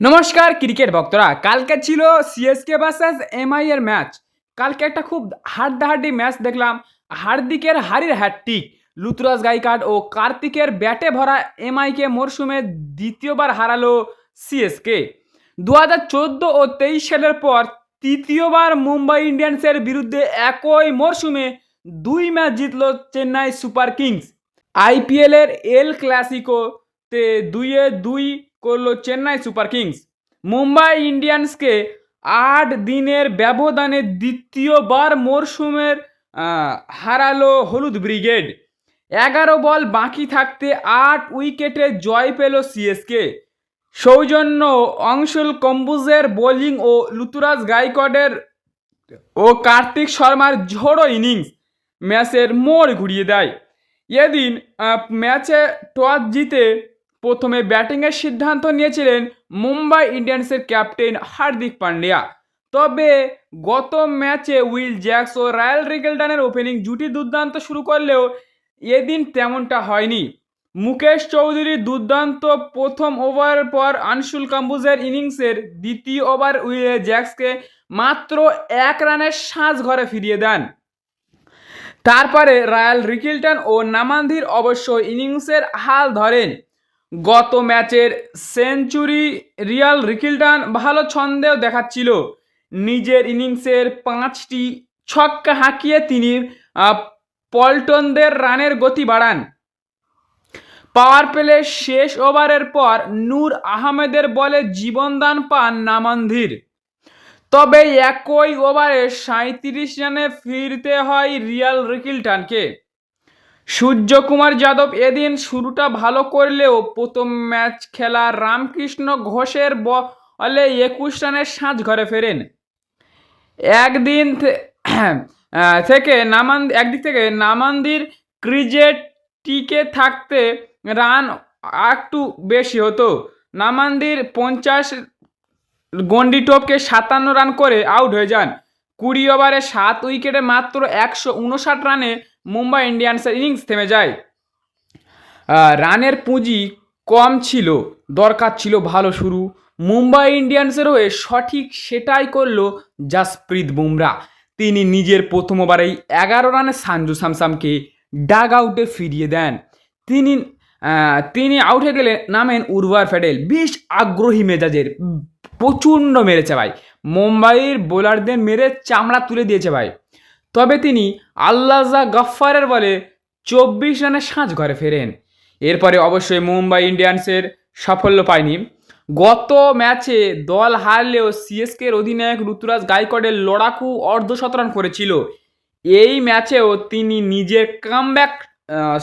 নমস্কার ক্রিকেট ভক্তরা। কালকে ছিল সিএসকে ভার্সেস এমআই এর ম্যাচ। কালকে একটা খুব হাড্ডাহাড্ডি ম্যাচ দেখলাম। হার্দিকের হারির হ্যাটট্রিক, লুতুরাজ গাইকার্ড ও কার্তিকের ব্যাটে ভরা এমআইকে মরশুমে দ্বিতীয়বার হারালো সিএসকে। 2014 ও 23 সালের পর তৃতীয়বার মুম্বাই ইন্ডিয়ান্সের বিরুদ্ধে একই মরশুমে দুই ম্যাচ জিতল চেন্নাই সুপার কিংস। আইপিএলের এল ক্লাসিকোতে 2-2 করলো চেন্নাই সুপার কিংস। মুম্বাই ইন্ডিয়ান্সকে 8 দিনের ব্যবধানে দ্বিতীয়বার মরশুমের হারালো হলুদ ব্রিগেড। 11 বল বাকি থাকতে 8 উইকেটে জয় পেল সিএসকে। সৌজন্য অংশুল কম্বুজের বোলিং ও লুতুরাজ গাইকোয়াডের ও কার্তিক শর্মার ঝোড়ো ইনিংস ম্যাচের মোড় ঘুরিয়ে দেয়। এদিন ম্যাচে টস জিতে প্রথমে ব্যাটিংয়ের সিদ্ধান্ত নিয়েছিলেন মুম্বাই ইন্ডিয়ান্সের ক্যাপ্টেন হার্দিক পান্ডিয়া। তবে গত ম্যাচে উইল জ্যাক্স ও রয়্যাল রিকেলটনের ওপেনিং জুটি দুর্দান্ত শুরু করলেও এদিন তেমনটা হয়নি। মুকেশ চৌধুরীর দুর্দান্ত প্রথম ওভারের পর আনশুল কাম্বুজের ইনিংসের দ্বিতীয় ওভার উইল জ্যাক্সকে মাত্র 1 রানের সাজ ঘরে ফিরিয়ে দেন। তারপরে রয়্যাল রিকেলটন ও নামান্দির অবশ্য ইনিংসের হাল ধরেন। গত ম্যাচের সেঞ্চুরি রিয়াল রিকেলটন ভালো ছন্দেও দেখাচ্ছিল। নিজের ইনিংসের 5টি ছক্কা হাঁকিয়ে তিনি পল্টনদের রানের গতি বাড়ান। পাওয়ার প্লে শেষ ওভারের পর নূর আহমেদের বলে জীবনদান পান নামান্দির। তবে একই ওভারে 37 রানে ফিরতে হয় রিয়াল রিকেলটনকে। সূর্যকুমার যাদব এদিন শুরুটা ভালো করলেও প্রথম ম্যাচ খেলা রামকৃষ্ণ ঘোষের বলে 21 রানের সাজ ঘরে ফেরেন। একদিক থেকে নামান্দির ক্রিজে টিকে থাকতে রান একটু বেশি হতো। নামান্দির 50 গন্ডি টপকে 57 রান করে আউট হয়ে যান। 20 ওভারে 7 উইকেটে মাত্র 159 রানে মুম্বাই ইন্ডিয়ান্সের ইনিংস থেমে যায়। রানের পুঁজি কম ছিল, দরকার ছিল ভালো শুরু। মুম্বাই ইন্ডিয়ান্সের হয়ে সঠিক সেটাই করল জাসপ্রীত বুমরা। তিনি নিজের প্রথম ওভারেই 11 রানে সঞ্জু স্যামসনকে ডাগ আউটে ফিরিয়ে দেন। তিনি আউট হয়ে গেলে নামেন উর্ভার প্যাটেল। বেশ আগ্রহী মেজাজের, প্রচণ্ড মেরেছে ভাই। মুম্বাইয়ের বোলারদের মেরে চামড়া তুলে দিয়েছে ভাই। তবে তিনি আল্লাজা গফফারের বলে 24 রানের সাজ ঘরে ফেরেন। এরপরে অবশ্যই মুম্বাই ইন্ডিয়ান্সের সাফল্য পায়নি। গত ম্যাচে দল হারলেও সিএসকের অধিনায়ক ঋতুরাজ গাইকোয়াডের লড়াকু অর্ধশতরান করেছিল। এই ম্যাচেও তিনি নিজের কামব্যাক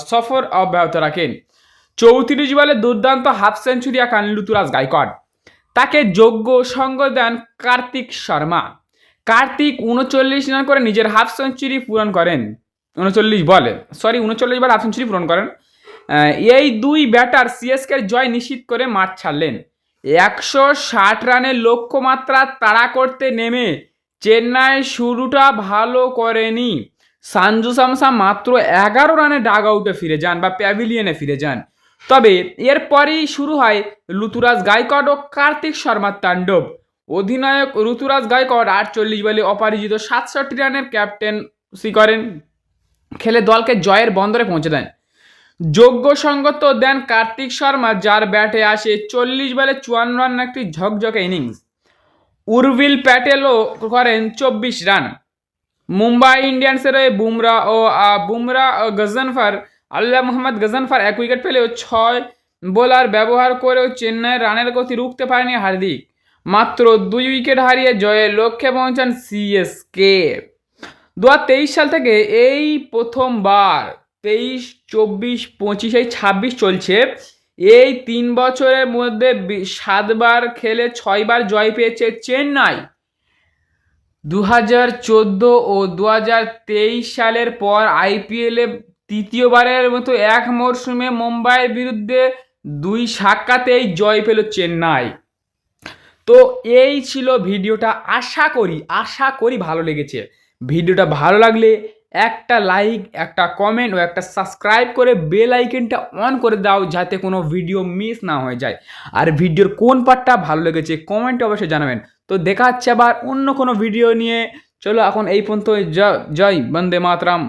সফর অব্যাহত রাখেন। 34 বলে দুর্দান্ত হাফ সেঞ্চুরি আঁকান ঋতুরাজ গাইকোয়াড। তাকে যোগ্য সঙ্গ দেন কার্তিক শর্মা। কার্তিক 39 রান করে নিজের হাফ সেঞ্চুরি পূরণ করেন। 39 বলে হাফ সেঞ্চুরি পূরণ করেন। এই দুই ব্যাটার সিএসকের জয় নিশ্চিত করে মাঠ ছাড়লেন। 160 রানের লক্ষ্যমাত্রা তাড়া করতে নেমে চেন্নাই শুরুটা ভালো করেনি। সঞ্জু স্যামসন মাত্র 11 রানে ডাগ আউটে ফিরে যান বা প্যাভিলিয়নে ফিরে যান। তবে এরপরই শুরু হয় ঋতুরাজ গাইকোয়াড ও কার্তিক শর্মার তাণ্ডব। অধিনায়ক ঋতুরাজ গাইকোয়াড 48 বলে অপরাজিত 67 রানের ক্যাপ্টেন্সি করেন, খেলে দলকে জয়ের বন্দরে পৌঁছে দেন। যোগ্য সঙ্গত দেন কার্তিক শর্মা, যার ব্যাটে আসে 40 বলে 54 রান একটি ঝকঝকে ইনিংস। উর্ভিল প্যাটেলও করেন 24 রান। মুম্বাই ইন্ডিয়ান্সের হয়ে বুমরা ও গজনফর মোহাম্মদ গজনফর 1 উইকেট পেলেও 6 বোলার ব্যবহার করেও চেন্নাইয়ের রানের গতি রুখতে পারেনি হার্দিক। মাত্র 2 উইকেট হারিয়ে জয়ের লক্ষ্যে পৌঁছান সিএসকে। 2023 সাল থেকে এই প্রথমবার 23, 24, 25, এই 26 চলছে। এই 3 বছরের মধ্যে 7 বার খেলে 6 বার জয় পেয়েছে চেন্নাই। 2014 ও 2023 সালের পর আইপিএলে তৃতীয়বারের মতো এক মরশুমে মুম্বাইয়ের বিরুদ্ধে 2 সাক্ষাতেই জয় পেল চেন্নাই। তো এই ছিল ভিডিওটা। আশা করি ভালো লেগেছে। ভিডিওটা ভালো লাগলে একটা লাইক, একটা কমেন্ট ও একটা সাবস্ক্রাইব করে বেল আইকনটা অন করে দাও, যাতে কোনো ভিডিও মিস না হয়ে যায়। আর ভিডিওর কোন পার্টটা ভালো লেগেছে কমেন্টে অবশ্যই জানাবেন। তো দেখা হচ্ছে আবার অন্য কোনো ভিডিও নিয়ে। চলো এখন এই পর্যন্ত, জয় বন্দে মাতরম।